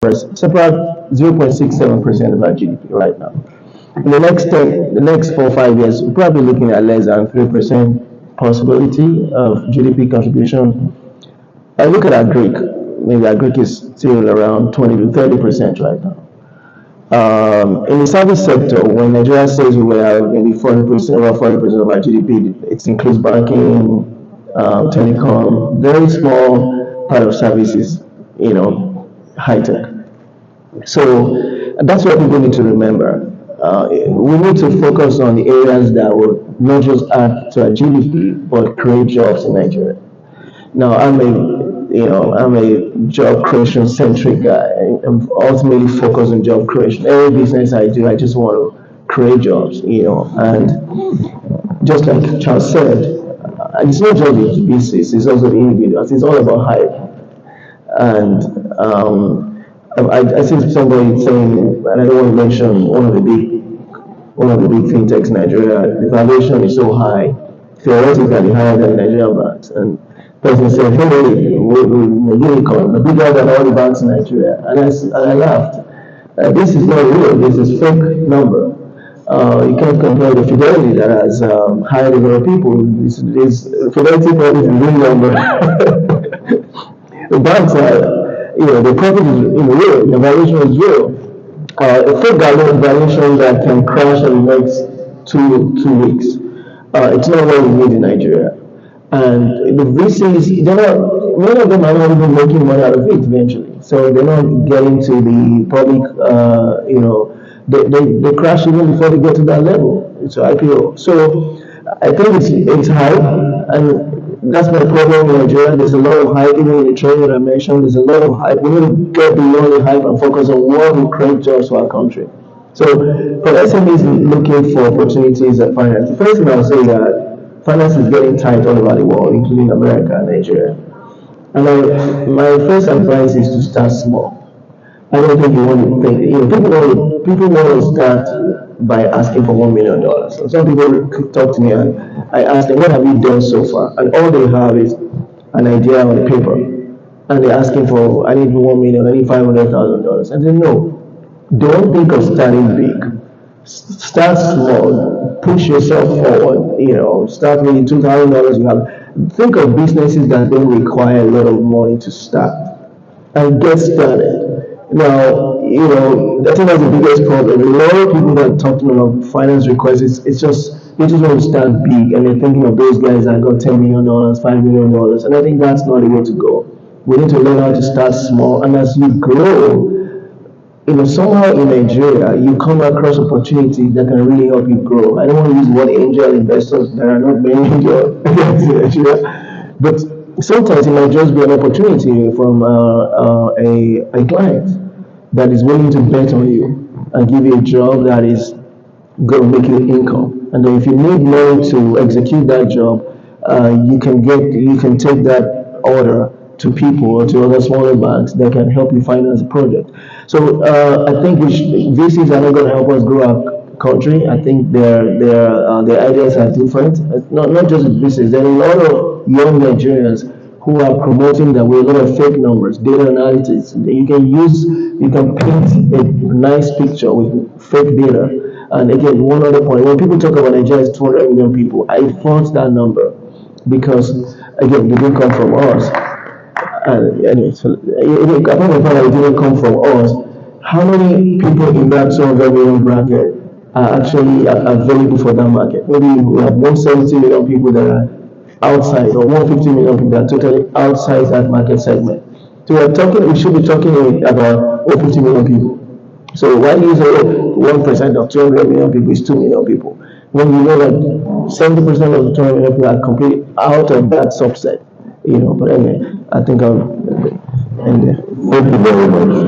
It's about 0.67% of our GDP right now. In the next 4 or 5 years, we're probably looking at less than 3% possibility of GDP contribution. I look at our Greek. Maybe our Greek is still around 20 to 30% right now. In the service sector, when Nigeria says we have maybe 40%, about 40% of our GDP, it includes banking, telecom, very small part of services, high tech. So that's what people need to remember. We need to focus on the areas that will not just add to our GDP but create jobs in Nigeria. Now, I'm a job creation centric guy. I'm ultimately focused on job creation. Every business I do, I just want to create jobs, and just like Charles said, it's not just the business, it's also the individuals. It's all about hype. And I see somebody saying, and I don't want to mention one of the big fintechs in Nigeria, the valuation is so high, theoretically higher than Nigerian banks. And the person said, hey, we're unicorn, bigger than all the banks in Nigeria. And I laughed. This is not real, this is fake number. You can't compare the Fidelity that has hired a lot of people. This Fidelity probably is a real number. The banks are, the profit is real, the valuation is real. A fake valuation that can crash in the next two weeks. It's not what we need in Nigeria. And the VCs, many of them are not even making money out of it eventually. So they're not getting to the public, they crash even before they get to that level. It's IPO. So I think it's hype, and that's my problem in Nigeria. There's a lot of hype, even in the training that I mentioned. There's a lot of hype. We need to get beyond the hype and focus on what will create jobs for our country. So for SMEs looking for opportunities at finance, the first thing I'll say is that finance is getting tight all over the world, including America and Nigeria. And my first advice is to start small. I don't think you want to think. People want to start by asking for $1 million. So some people talk to me and I ask them, "What have you done so far?" And all they have is an idea on the paper, and they're asking for, "I need 1 million, I need $500,000." And they no, don't think of starting big. Start small. Push yourself forward. Start with $2,000. You have. Think of businesses that don't require a lot of money to start, and get started. Now, I think that's the biggest problem. A lot of people that talk to me about finance requests, it's just they just want to start big, and they're thinking of those guys that got $10 million, $5 million, and I think that's not the way to go. We need to learn how to start small, and as you grow, somehow in Nigeria, you come across opportunities that can really help you grow. I don't want to use one angel investors. There are not many angel investors in Nigeria, but sometimes it might just be an opportunity from a client that is willing to bet on you and give you a job that is going to make you income. And then if you need money to execute that job, you can take that order to people or to other smaller banks that can help you finance the project. So I think VCs are not going to help us grow our country. I think their ideas are different. Not just VCs. There are a lot of young Nigerians who are promoting that with a lot of fake numbers, data analytics. You can paint a nice picture with fake data. And again, one other point, when people talk about Nigeria is 200 million people, I fought that number because, again, they didn't come from us. Anyway, so apart from the fact that it didn't come from us, how many people in that 200 million bracket are actually available for that market? Maybe we have 170 million people that are outside, or 150 million people that are totally outside that market segment. So we should be talking about 50 million people. So why do you say 1% of 200 million people is 2 million people? When you know that 70% of the 200 million people are completely out of that subset. But anyway, I think I'll end there. Thank you very much.